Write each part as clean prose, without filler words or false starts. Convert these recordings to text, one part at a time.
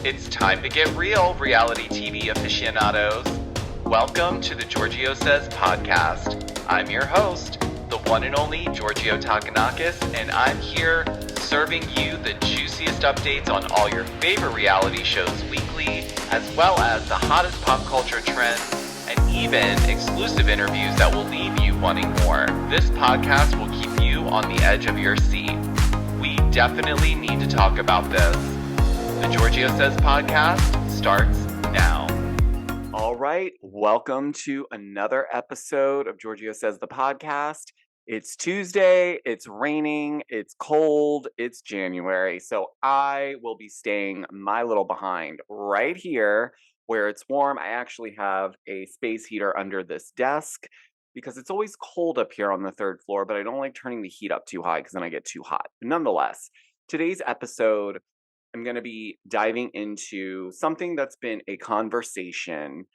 It's time to get real, reality TV aficionados. Welcome to the Giorgio Says podcast. I'm your host, the one and only Giorgio Takanakis, and I'm here serving you the juiciest updates on all your favorite reality shows weekly, as well as the hottest pop culture trends, and even exclusive interviews that will leave you wanting more. This podcast will keep you on the edge of your seat. We definitely need to talk about this. The Giorgio Says podcast starts now. All right, welcome to another episode of Giorgio Says the podcast. It's Tuesday, it's raining, it's cold, it's January, so I will be staying my little behind right here where it's warm. I actually have a space heater under this desk because it's always cold up here on the third floor, but I don't like turning the heat up too high because then I get too hot. Nonetheless, today's episode, I'm going to be diving into something that's been a conversation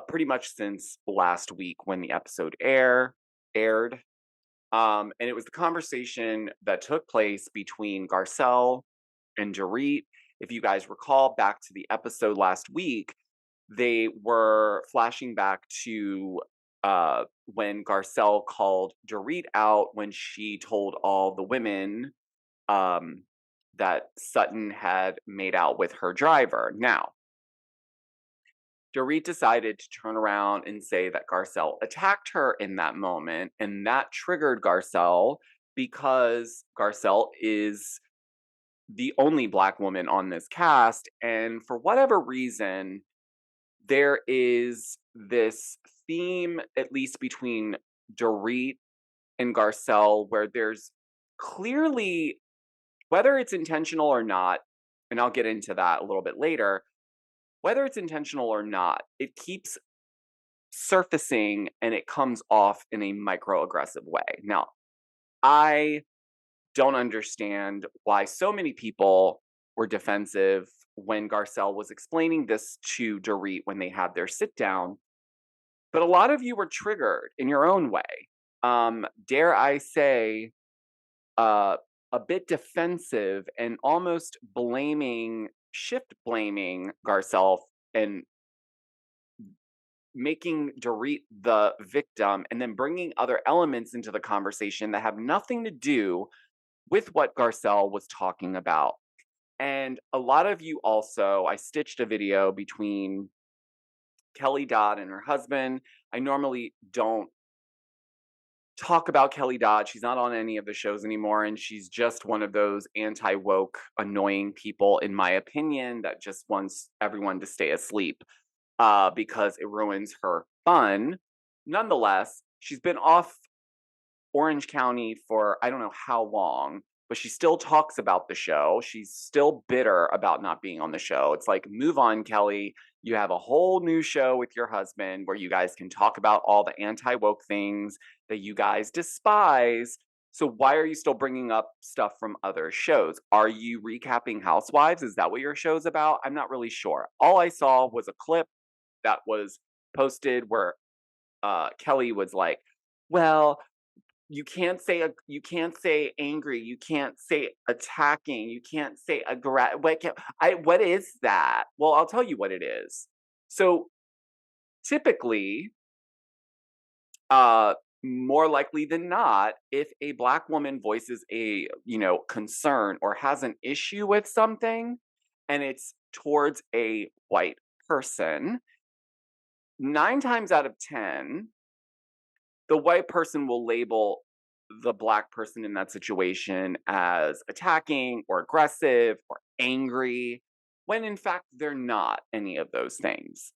pretty much since last week when the episode aired. And it was the conversation that took place between Garcelle and Dorit. If you guys recall back to the episode last week, they were flashing back to when Garcelle called Dorit out when she told all the women that Sutton had made out with her driver. Now, Dorit decided to turn around and say that Garcelle attacked her in that moment, and that triggered Garcelle because Garcelle is the only Black woman on this cast, and for whatever reason, there is this theme, at least between Dorit and Garcelle, where there's clearly, whether it's intentional or not, and I'll get into that a little bit later, whether it's intentional or not, it keeps surfacing and it comes off in a microaggressive way. Now, I don't understand why so many people were defensive when Garcelle was explaining this to Dorit when they had their sit down, but a lot of you were triggered in your own way. Dare I say, a bit defensive and almost shift blaming Garcelle and making Dorit the victim and then bringing other elements into the conversation that have nothing to do with what Garcelle was talking about. And a lot of you also, I stitched a video between Kelly Dodd and her husband. I normally don't talk about Kelly Dodd. She's not on any of the shows anymore, and she's just one of those anti-woke, annoying people, in my opinion, that just wants everyone to stay asleep because it ruins her fun. Nonetheless, she's been off Orange County for I don't know how long, but she still talks about the show. She's still bitter about not being on the show. It's like, move on, Kelly. You have a whole new show with your husband where you guys can talk about all the anti-woke things that you guys despise. So why are you still bringing up stuff from other shows? Are you recapping Housewives? Is that what your show's about? I'm not really sure. All I saw was a clip that was posted where Kelly was like, well, you can't say angry, you can't say attacking, you can't say what is that? Well, I'll tell you what it is. So typically, more likely than not, if a Black woman voices a concern or has an issue with something and it's towards a white person, 9 times out of 10 the white person will label the Black person in that situation as attacking or aggressive or angry, when in fact they're not any of those things.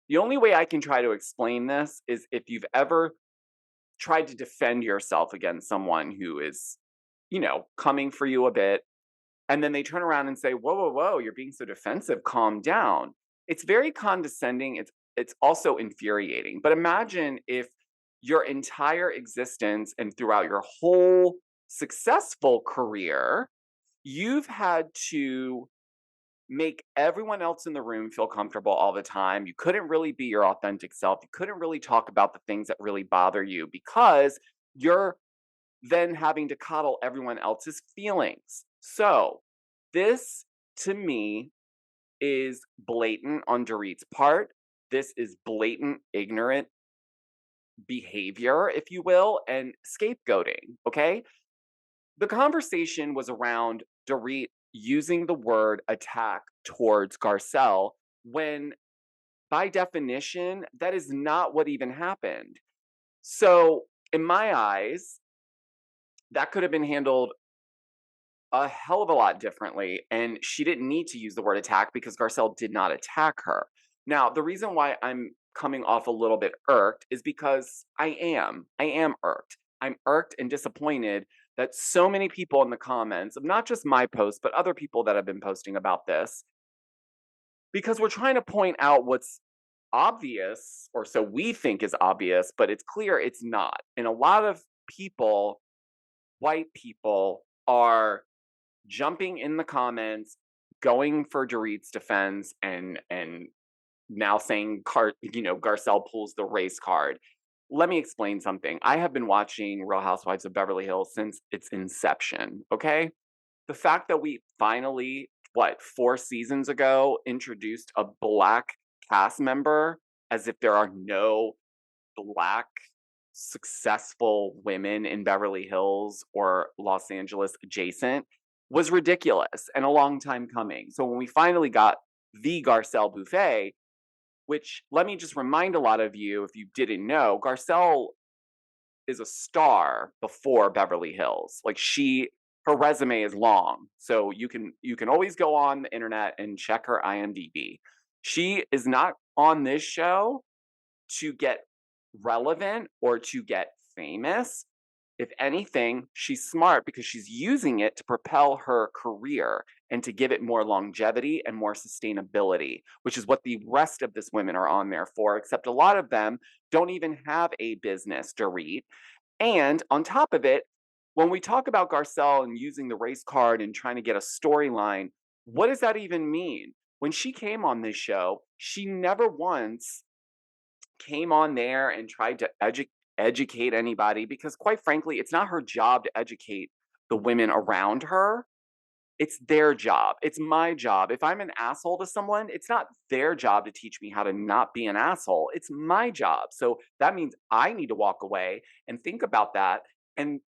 The only way I can try to explain this is if you've ever tried to defend yourself against someone who is, coming for you a bit, and then they turn around and say, whoa, whoa, whoa, you're being so defensive, calm down. It's very condescending. It's also infuriating. But imagine if your entire existence and throughout your whole successful career, you've had to make everyone else in the room feel comfortable all the time. You couldn't really be your authentic self. You couldn't really talk about the things that really bother you because you're then having to coddle everyone else's feelings. So this, to me, is blatant on Dorit's part. This is blatant, ignorant behavior, if you will, and scapegoating, okay? The conversation was around Dorit using the word attack towards Garcelle when, by definition, that is not what even happened. So, in my eyes, that could have been handled a hell of a lot differently, and she didn't need to use the word attack because Garcelle did not attack her. Now, the reason why I'm coming off a little bit irked is because I am irked. I'm irked and disappointed that so many people in the comments of not just my post, but other people that have been posting about this, because we're trying to point out what's obvious, or so we think is obvious, but it's clear it's not. And a lot of people, white people, are jumping in the comments, going for Dorit's defense, and now saying Garcelle pulls the race card. Let me explain something. I have been watching Real Housewives of Beverly Hills since its inception, okay? The fact that we finally, 4 seasons ago, introduced a black cast member, as if there are no black successful women in Beverly Hills or Los Angeles adjacent, was ridiculous and a long time coming. So when we finally got the Garcelle buffet, which, let me just remind a lot of you, if you didn't know, Garcelle is a star before Beverly Hills. Like, her resume is long, so you can always go on the internet and check her IMDb. She is not on this show to get relevant or to get famous. If anything, she's smart because she's using it to propel her career and to give it more longevity and more sustainability, which is what the rest of this women are on there for, except a lot of them don't even have a business, Dorit. And on top of it, when we talk about Garcelle and using the race card and trying to get a storyline, what does that even mean? When she came on this show, she never once came on there and tried to educate anybody, because quite frankly, it's not her job to educate the women around her. It's their job. It's my job. If I'm an asshole to someone, it's not their job to teach me how to not be an asshole. It's my job. So that means I need to walk away and think about that and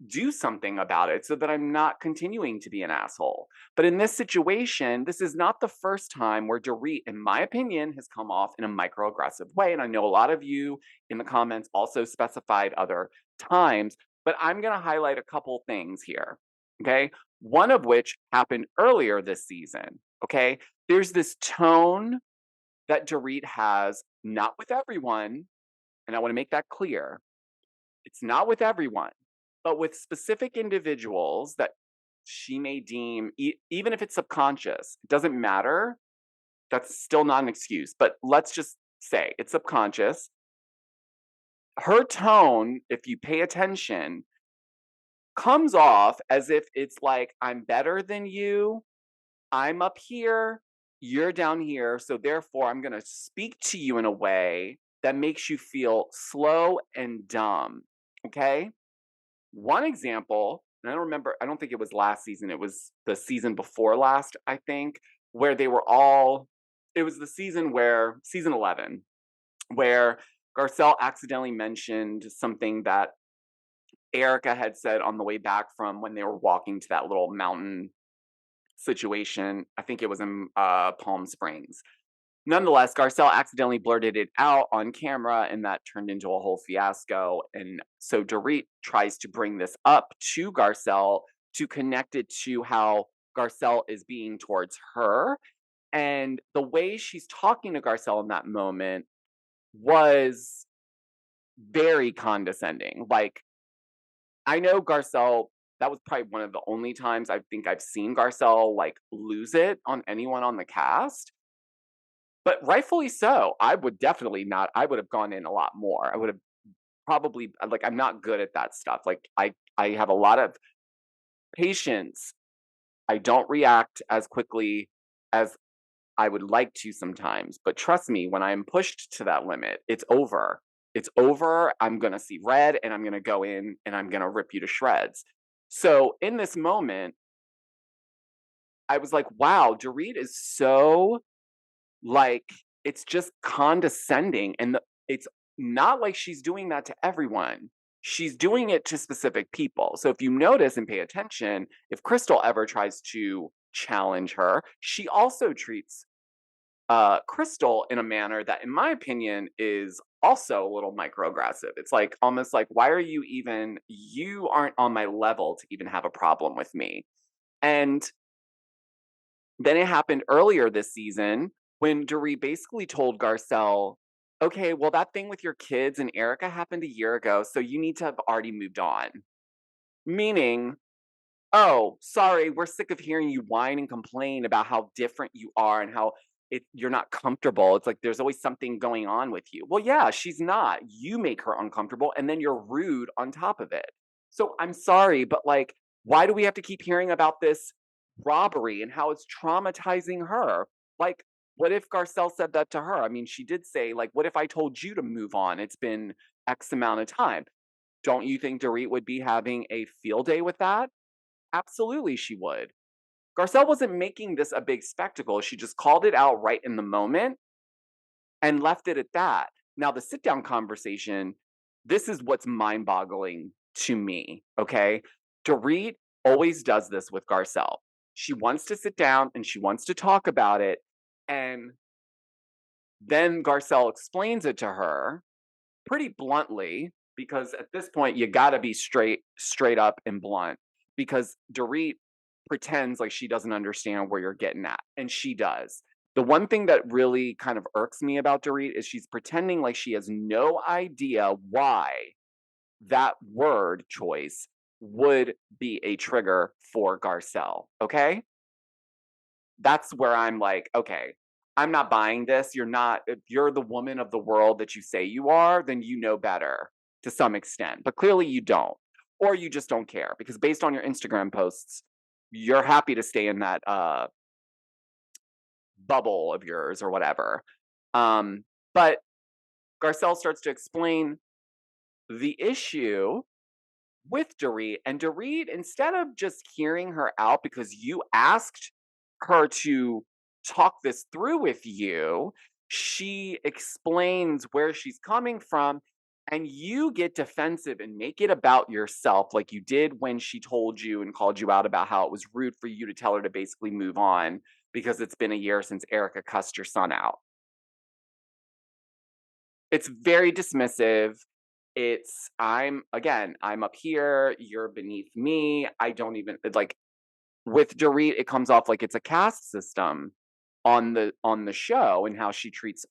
do something about it so that I'm not continuing to be an asshole. But in this situation, this is not the first time where Dorit, in my opinion, has come off in a microaggressive way. And I know a lot of you in the comments also specified other times, but I'm going to highlight a couple things here. Okay. One of which happened earlier this season. Okay. There's this tone that Dorit has, not with everyone. And I want to make that clear. It's not with everyone, but with specific individuals that she may deem, even if it's subconscious, it doesn't matter. That's still not an excuse, but let's just say it's subconscious. Her tone, if you pay attention, comes off as if it's like, I'm better than you. I'm up here. You're down here. So therefore, I'm going to speak to you in a way that makes you feel slow and dumb. Okay. One example, and I don't think it was last season, it was the season before last, I think, where it was the season season 11, where Garcelle accidentally mentioned something that Erica had said on the way back from when they were walking to that little mountain situation. I think it was in Palm Springs. Nonetheless, Garcelle accidentally blurted it out on camera, and that turned into a whole fiasco. And so Dorit tries to bring this up to Garcelle to connect it to how Garcelle is being towards her. And the way she's talking to Garcelle in that moment was very condescending. Like, I know Garcelle, that was probably one of the only times I think I've seen Garcelle like lose it on anyone on the cast. But rightfully so. I would have gone in a lot more. I would have probably, like, I'm not good at that stuff. Like, I have a lot of patience. I don't react as quickly as I would like to sometimes. But trust me, when I'm pushed to that limit, it's over. It's over. I'm going to see red and I'm going to go in and I'm going to rip you to shreds. So in this moment, I was like, wow, Dorit is so like, it's just condescending. And it's not like she's doing that to everyone. She's doing it to specific people. So if you notice and pay attention, if Crystal ever tries to challenge her, she also treats Crystal in a manner that, in my opinion, is also a little microaggressive. It's like almost like, why are you even, you aren't on my level to even have a problem with me. And then it happened earlier this season when Dorit basically told Garcelle, okay, well, that thing with your kids and Erica happened a year ago, so you need to have already moved on. Meaning, oh, sorry, we're sick of hearing you whine and complain about how different you are and how you're not comfortable. It's like there's always something going on with you. Well, yeah, she's not. You make her uncomfortable and then you're rude on top of it. So I'm sorry, but like, why do we have to keep hearing about this robbery and how it's traumatizing her? Like, what if Garcelle said that to her? I mean, she did say, like, what if I told you to move on? It's been X amount of time. Don't you think Dorit would be having a field day with that? Absolutely, she would. Garcelle wasn't making this a big spectacle. She just called it out right in the moment and left it at that. Now, the sit down conversation, this is what's mind boggling to me. Okay. Dorit always does this with Garcelle. She wants to sit down and she wants to talk about it. And then Garcelle explains it to her pretty bluntly, because at this point you got to be straight up and blunt, because Dorit pretends like she doesn't understand where you're getting at, and she does. The one thing that really kind of irks me about Dorit is she's pretending like she has no idea why that word choice would be a trigger for Garcelle. Okay? That's where I'm like, okay, I'm not buying this. You're not, if you're the woman of the world that you say you are, then you know better to some extent. But clearly you don't. Or you just don't care, because based on your Instagram posts, you're happy to stay in that bubble of yours or whatever. But Garcelle starts to explain the issue with Dorit, and Dorit, instead of just hearing her out because you asked her to talk this through with you, she explains where she's coming from, and you get defensive and make it about yourself, like you did when she told you and called you out about how it was rude for you to tell her to basically move on because it's been a year since Erica cussed your son out. It's very dismissive. I'm up here, you're beneath me. I don't even like, with Dorit, it comes off like it's a caste system on the show and how she treats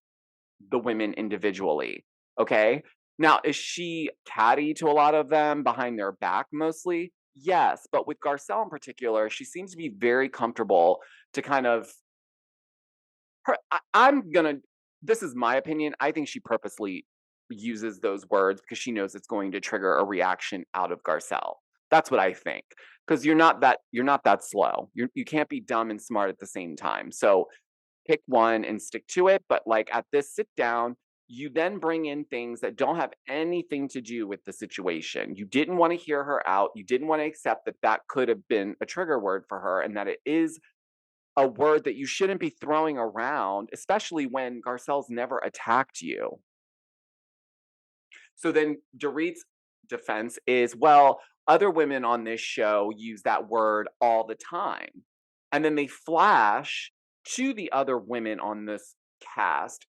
the women individually. Okay. Now, is she catty to a lot of them behind their back mostly? Yes. But with Garcelle in particular, she seems to be very comfortable to kind of I'm gonna, this is my opinion. I think she purposely uses those words because she knows it's going to trigger a reaction out of Garcelle. That's what I think. Because you're not that slow. You can't be dumb and smart at the same time. So pick one and stick to it. But like at this sit down, you then bring in things that don't have anything to do with the situation. You didn't want to hear her out. You didn't want to accept that that could have been a trigger word for her and that it is a word that you shouldn't be throwing around, especially when Garcelle's never attacked you. So then Dorit's defense is, well, other women on this show use that word all the time. And then they flash to the other women on this cast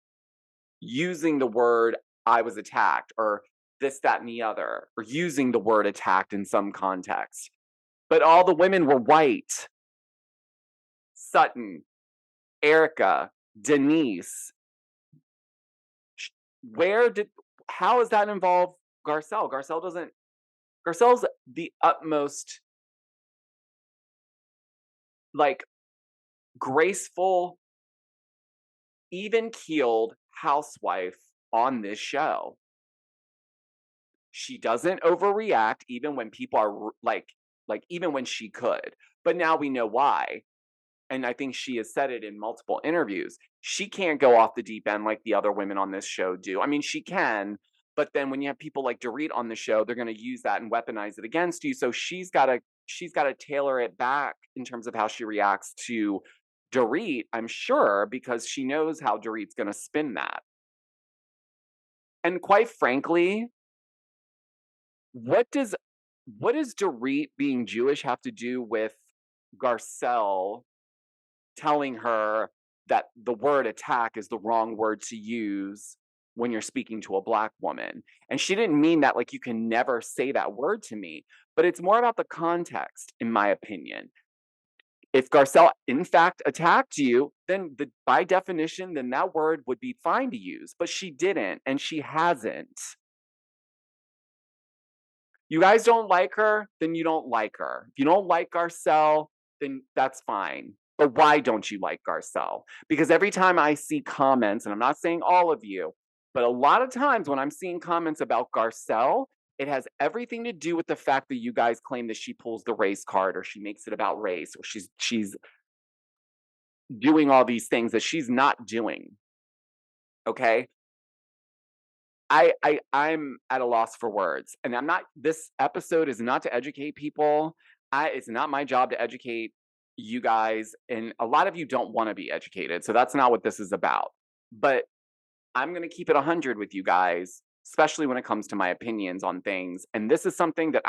using the word I was attacked or this, that, and the other, or using the word attacked in some context. But all the women were white. Sutton, Erica, Denise. Where did, how does that involve Garcelle? Garcelle's the utmost, like, graceful, even keeled housewife on this show. She doesn't overreact even when people are like even when she could. But now we know why. And I think she has said it in multiple interviews. She can't go off the deep end like the other women on this show do. I mean, she can, but then when you have people like Dorit on the show, they're going to use that and weaponize it against you. So she's got to she's got to tailor it back in terms of how she reacts to Dorit, I'm sure, because she knows how Dorit's going to spin that. And quite frankly, what does Dorit being Jewish have to do with Garcelle telling her that the word attack is the wrong word to use when you're speaking to a Black woman? And she didn't mean that like you can never say that word to me, but it's more about the context, in my opinion. If Garcelle in fact attacked you, then by definition, then that word would be fine to use, but she didn't, and she hasn't. You guys don't like her, then you don't like her. If you don't like Garcelle, then that's fine. But why don't you like Garcelle? Because every time I see comments, and I'm not saying all of you, but a lot of times when I'm seeing comments about Garcelle, it has everything to do with the fact that you guys claim that she pulls the race card, or she makes it about race, or she's doing all these things that she's not doing. Okay? I'm at a loss for words, and I'm not. This episode is not to educate people. It's not my job to educate you guys, and a lot of you don't want to be educated, so that's not what this is about. But I'm going to keep it 100 with you guys, especially when it comes to my opinions on things. And this is something that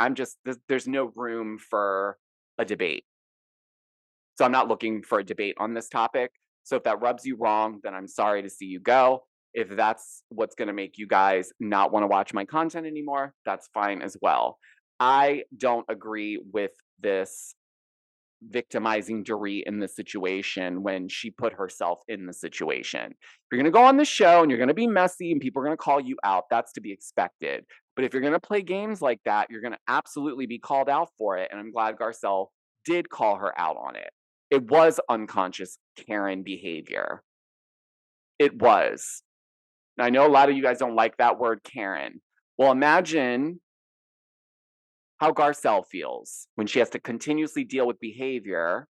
there's no room for a debate. So I'm not looking for a debate on this topic. So if that rubs you wrong, then I'm sorry to see you go. If that's what's going to make you guys not want to watch my content anymore, that's fine as well. I don't agree with this victimizing Dorit in the situation when she put herself in the situation. If you're going to go on the show and you're going to be messy and people are going to call you out, that's to be expected. But if you're going to play games like that, you're going to absolutely be called out for it. And I'm glad Garcelle did call her out on it. It was unconscious Karen behavior. It was. Now, I know a lot of you guys don't like that word Karen. Well, imagine how Garcelle feels when she has to continuously deal with behavior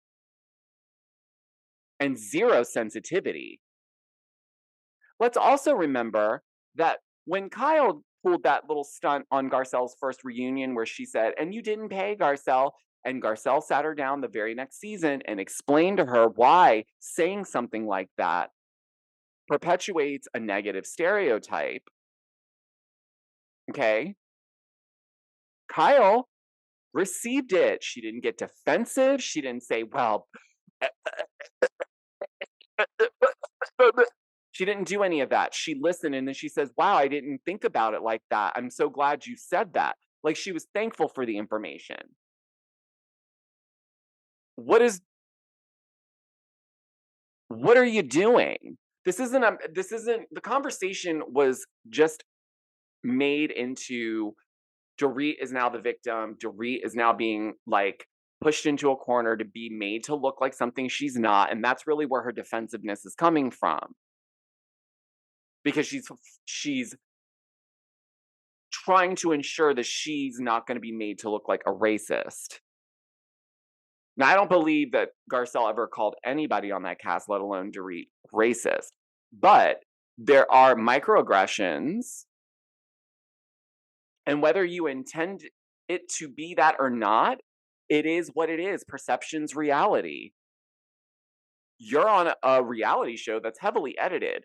and zero sensitivity. Let's also remember that when Kyle pulled that little stunt on Garcelle's first reunion where she said, "And you didn't pay Garcelle," and Garcelle sat her down the very next season and explained to her why saying something like that perpetuates a negative stereotype. Okay? Kyle received it. She didn't get defensive. She didn't say, well, she didn't do any of that. She listened and then she says, wow, I didn't think about it like that. I'm so glad you said that. Like she was thankful for the information. What are you doing? This isn't the conversation was just made into Dorit is now the victim. Dorit is now being like pushed into a corner to be made to look like something she's not. And that's really where her defensiveness is coming from. Because she's trying to ensure that she's not going to be made to look like a racist. Now, I don't believe that Garcelle ever called anybody on that cast, let alone Dorit, racist. But there are microaggressions. And whether you intend it to be that or not, it is what it is. Perception's reality. You're on a reality show that's heavily edited.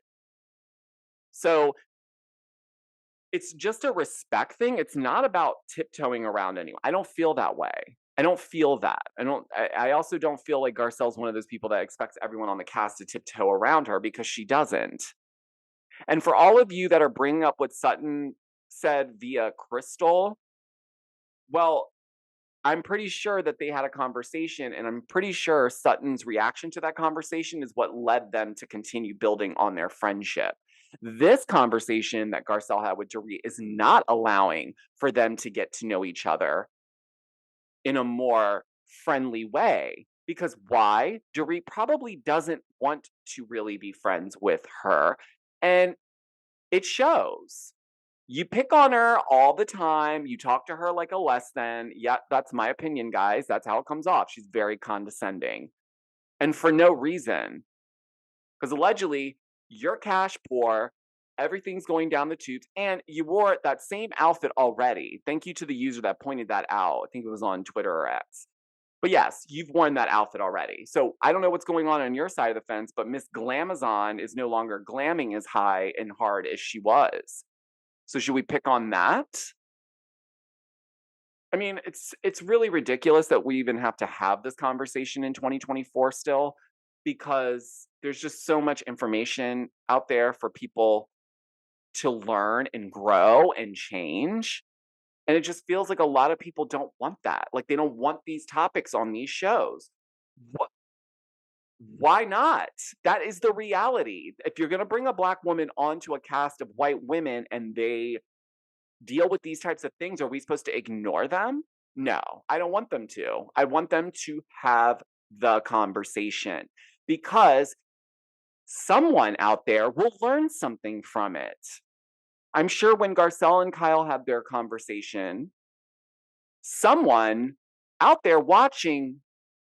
So it's just a respect thing. It's not about tiptoeing around anyone. I don't feel that way. I don't feel that. I also don't feel like Garcelle's one of those people that expects everyone on the cast to tiptoe around her, because she doesn't. And for all of you that are bringing up what Sutton said via Crystal, well, I'm pretty sure that they had a conversation, and I'm pretty sure Sutton's reaction to that conversation is what led them to continue building on their friendship. This conversation that Garcelle had with Dorit is not allowing for them to get to know each other in a more friendly way. Because why? Dorit probably doesn't want to really be friends with her. And it shows. You pick on her all the time. You talk to her like a less than. Yeah, that's my opinion, guys. That's how it comes off. She's very condescending. And for no reason. Because allegedly, you're cash poor. Everything's going down the tubes. And you wore that same outfit already. Thank you to the user that pointed that out. I think it was on Twitter or X. But yes, you've worn that outfit already. So I don't know what's going on your side of the fence, but Miss Glamazon is no longer glamming as high and hard as she was. So should we pick on that? I mean, it's really ridiculous that we even have to have this conversation in 2024 still, because there's just so much information out there for people to learn and grow and change. And it just feels like a lot of people don't want that. Like, they don't want these topics on these shows. Wh- Why not? That is the reality. If you're going to bring a Black woman onto a cast of white women and they deal with these types of things, are we supposed to ignore them? No, I don't want them to. I want them to have the conversation, because someone out there will learn something from it. I'm sure when Garcelle and Kyle had their conversation, someone out there watching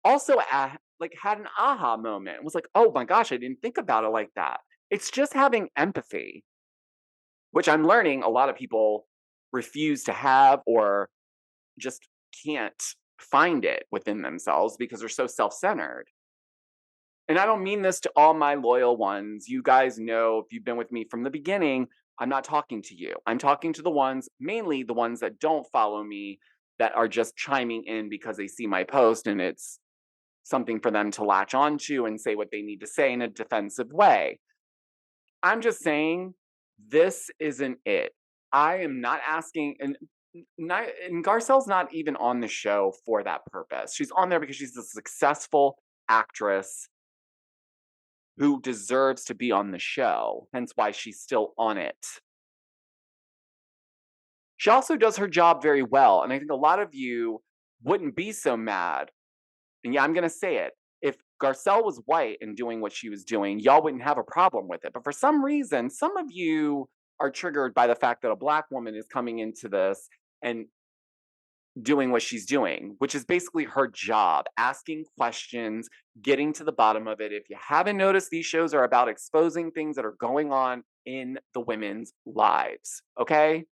also had an aha moment. It was like, oh my gosh, I didn't think about it like that. It's just having empathy, which I'm learning a lot of people refuse to have, or just can't find it within themselves because they're so self-centered. And I don't mean this to all my loyal ones. You guys know, if you've been with me from the beginning, I'm not talking to you. I'm talking to the ones, mainly the ones that don't follow me, that are just chiming in because they see my post and it's something for them to latch onto and say what they need to say in a defensive way. I'm just saying, this isn't it. I am not asking, and Garcelle's not even on the show for that purpose. She's on there because she's a successful actress who deserves to be on the show, hence why she's still on it. She also does her job very well, and I think a lot of you wouldn't be so mad. And yeah, I'm going to say it. If Garcelle was white and doing what she was doing, y'all wouldn't have a problem with it. But for some reason, some of you are triggered by the fact that a Black woman is coming into this and doing what she's doing, which is basically her job, asking questions, getting to the bottom of it. If you haven't noticed, these shows are about exposing things that are going on in the women's lives, okay?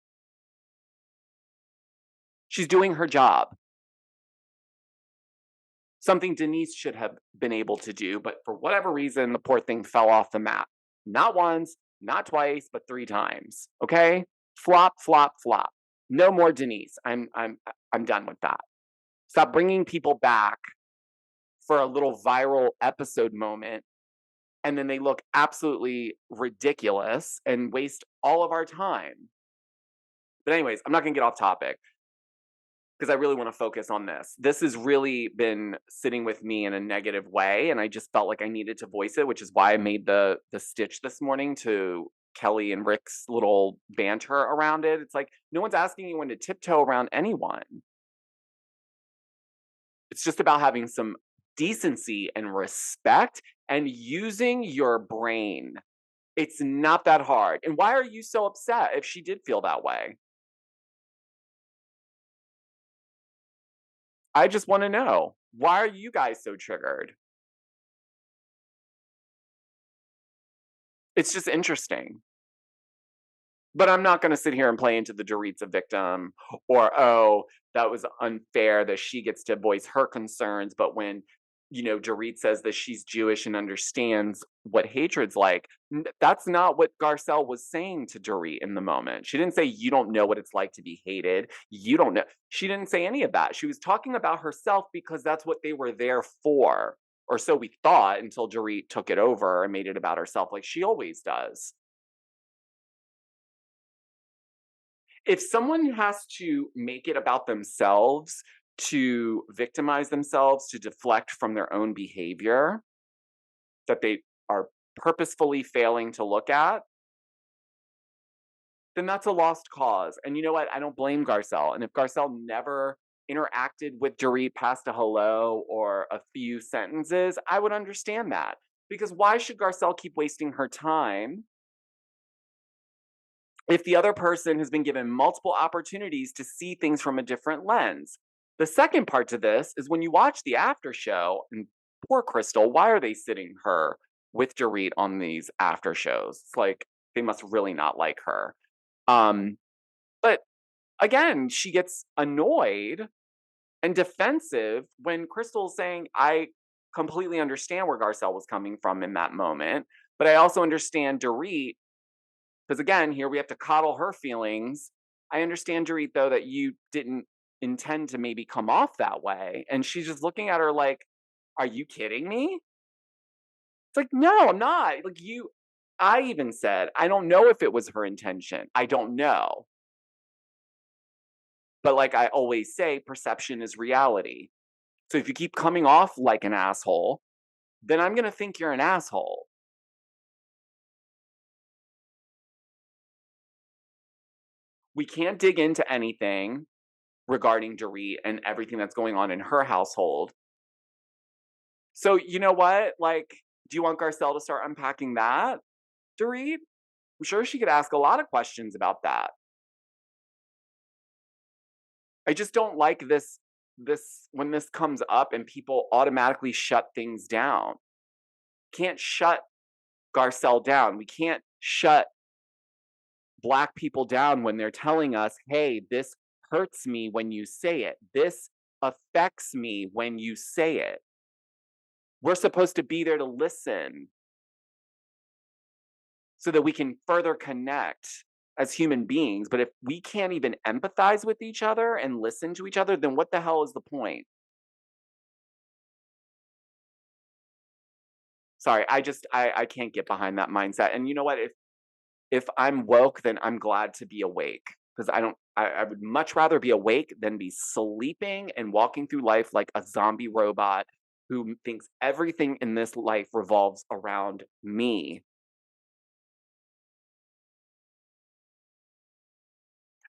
She's doing her job. Something Denise should have been able to do, but for whatever reason, the poor thing fell off the map. Not once, not twice, but 3 times, okay? Flop, flop, flop. No more Denise. I'm done with that. Stop bringing people back for a little viral episode moment, and then they look absolutely ridiculous and waste all of our time. But anyways, I'm not going to get off topic, because I really want to focus on this. This has really been sitting with me in a negative way, and I just felt like I needed to voice it, which is why I made the stitch this morning to Kelly and Rick's little banter around it. It's like, no one's asking anyone to tiptoe around anyone. It's just about having some decency and respect and using your brain. It's not that hard. And why are you so upset if she did feel that way? I just want to know. Why are you guys so triggered? It's just interesting. But I'm not going to sit here and play into the Dorit's a victim, or, oh, that was unfair that she gets to voice her concerns. But when, Dorit says that she's Jewish and understands what hatred's like, that's not what Garcelle was saying to Dorit in the moment. She didn't say, you don't know what it's like to be hated. You don't know. She didn't say any of that. She was talking about herself because that's what they were there for. Or so we thought, until Dorit took it over and made it about herself like she always does. If someone has to make it about themselves, to victimize themselves, to deflect from their own behavior that they are purposefully failing to look at, then that's a lost cause. And you know what? I don't blame Garcelle. And if Garcelle never interacted with Dorit past a hello or a few sentences, I would understand that. Because why should Garcelle keep wasting her time if the other person has been given multiple opportunities to see things from a different lens? The second part to this is when you watch the after show, and poor Crystal, why are they sitting her with Dorit on these after shows? It's like they must really not like her. But again, she gets annoyed and defensive when Crystal's saying, I completely understand where Garcelle was coming from in that moment, but I also understand Dorit, because again, here we have to coddle her feelings. I understand, Dorit, though, that you didn't intend to maybe come off that way. And she's just looking at her like, are you kidding me? It's like, no, I'm not. Like, I even said, I don't know if it was her intention. I don't know. But like I always say, perception is reality. So if you keep coming off like an asshole, then I'm going to think you're an asshole. We can't dig into anything regarding Dorit and everything that's going on in her household. So, you know what? Like, do you want Garcelle to start unpacking that, Dorit? I'm sure she could ask a lot of questions about that. I just don't like this when this comes up and people automatically shut things down. Can't shut Garcelle down. We can't shut Black people down when they're telling us, hey, this hurts me when you say it. This affects me when you say it. We're supposed to be there to listen so that we can further connect as human beings. But if we can't even empathize with each other and listen to each other, then what the hell is the point? Sorry, I can't get behind that mindset. And you know what? If I'm woke, then I'm glad to be awake because I would much rather be awake than be sleeping and walking through life like a zombie robot who thinks everything in this life revolves around me.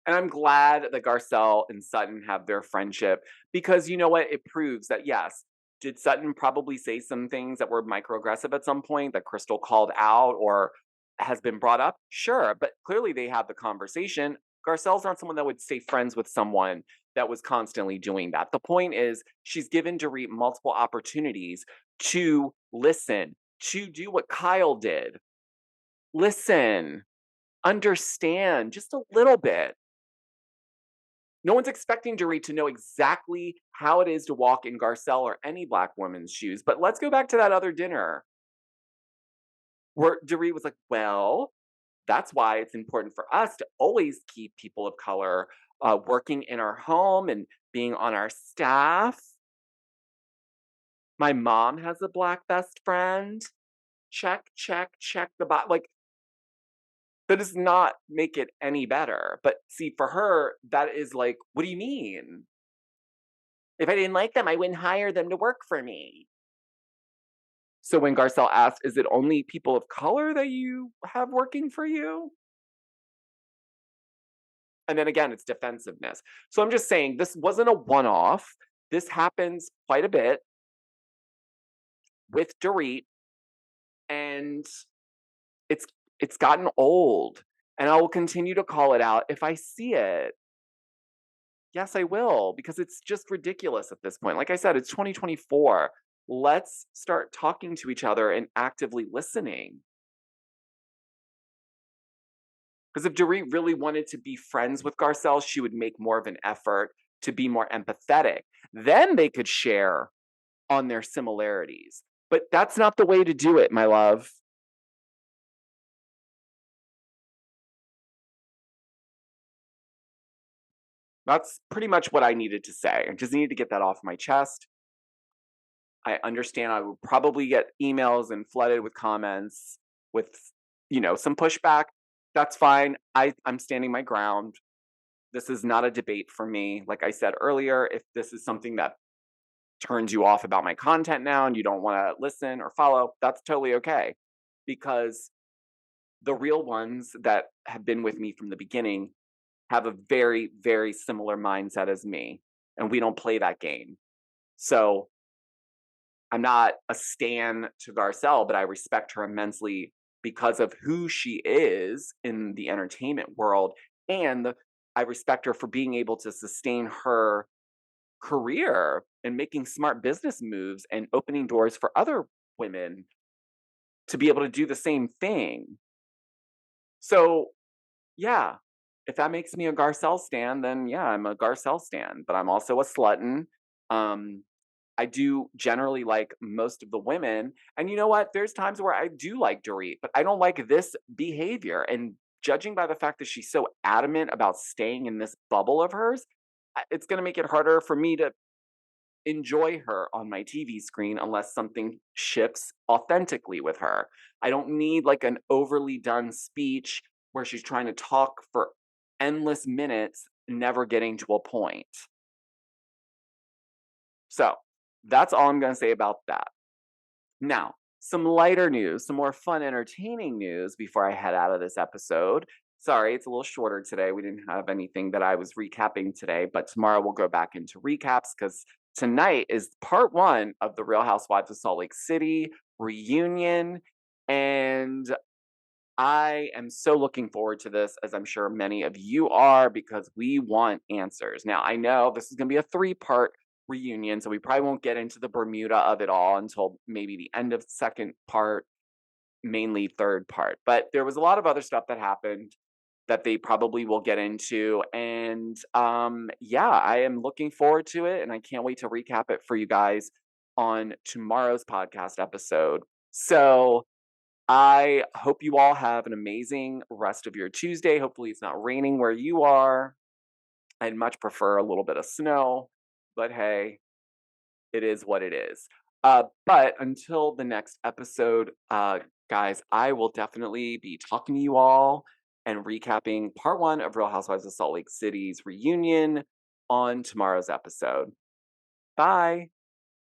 And I'm glad that Garcelle and Sutton have their friendship because you know what? It proves that yes, did Sutton probably say some things that were microaggressive at some point that Crystal called out or has been brought up? Sure, but clearly they have the conversation. Garcelle's not someone that would stay friends with someone that was constantly doing that. The point is, she's given Dorit multiple opportunities to listen, to do what Kyle did. Listen, understand just a little bit. No one's expecting Dorit to know exactly how it is to walk in Garcelle or any Black woman's shoes. But let's go back to that other dinner where Dorit was like, well, that's why it's important for us to always keep people of color working in our home and being on our staff. My mom has a Black best friend. Check, check, check the box. Like, that does not make it any better. But see, for her, that is like, what do you mean? If I didn't like them, I wouldn't hire them to work for me. So when Garcelle asked, is it only people of color that you have working for you? And then again, it's defensiveness. So I'm just saying this wasn't a one off. This happens quite a bit with Dorit, and it's it's gotten old. And I will continue to call it out if I see it. Yes, I will, because it's just ridiculous at this point. Like I said, it's 2024. Let's start talking to each other and actively listening. Because if Dorit really wanted to be friends with Garcelle, she would make more of an effort to be more empathetic. Then they could share on their similarities. But that's not the way to do it, my love. That's pretty much what I needed to say. I just needed to get that off my chest. I understand I would probably get emails and flooded with comments with, some pushback. That's fine. I'm standing my ground. This is not a debate for me. Like I said earlier, if this is something that turns you off about my content now and you don't want to listen or follow, that's totally okay. Because the real ones that have been with me from the beginning have a very, very similar mindset as me. And we don't play that game. So I'm not a stan to Garcelle, but I respect her immensely because of who she is in the entertainment world. And I respect her for being able to sustain her career and making smart business moves and opening doors for other women to be able to do the same thing. So, yeah, if that makes me a Garcelle stan, then yeah, I'm a Garcelle stan, but I'm also a slutton Um, I do generally like most of the women. And you know what? There's times where I do like Dorit, but I don't like this behavior. And judging by the fact that she's so adamant about staying in this bubble of hers, it's going to make it harder for me to enjoy her on my TV screen unless something shifts authentically with her. I don't need like an overly done speech where she's trying to talk for endless minutes, never getting to a point. So that's all I'm going to say about that. Now, some lighter news, some more fun, entertaining news before I head out of this episode. Sorry, it's a little shorter today. We didn't have anything that I was recapping today, but tomorrow we'll go back into recaps because tonight is part one of the Real Housewives of Salt Lake City reunion. And I am so looking forward to this, as I'm sure many of you are, because we want answers. Now, I know this is going to be a three-part reunion, so we probably won't get into the Bermuda of it all until maybe the end of the second part, mainly third part. But there was a lot of other stuff that happened that they probably will get into. And yeah, I am looking forward to it, and I can't wait to recap it for you guys on tomorrow's podcast episode. So, I hope you all have an amazing rest of your Tuesday. Hopefully, it's not raining where you are. I'd much prefer a little bit of snow, but hey, it is what it is. But until the next episode, guys, I will definitely be talking to you all and recapping part one of Real Housewives of Salt Lake City's reunion on tomorrow's episode. Bye.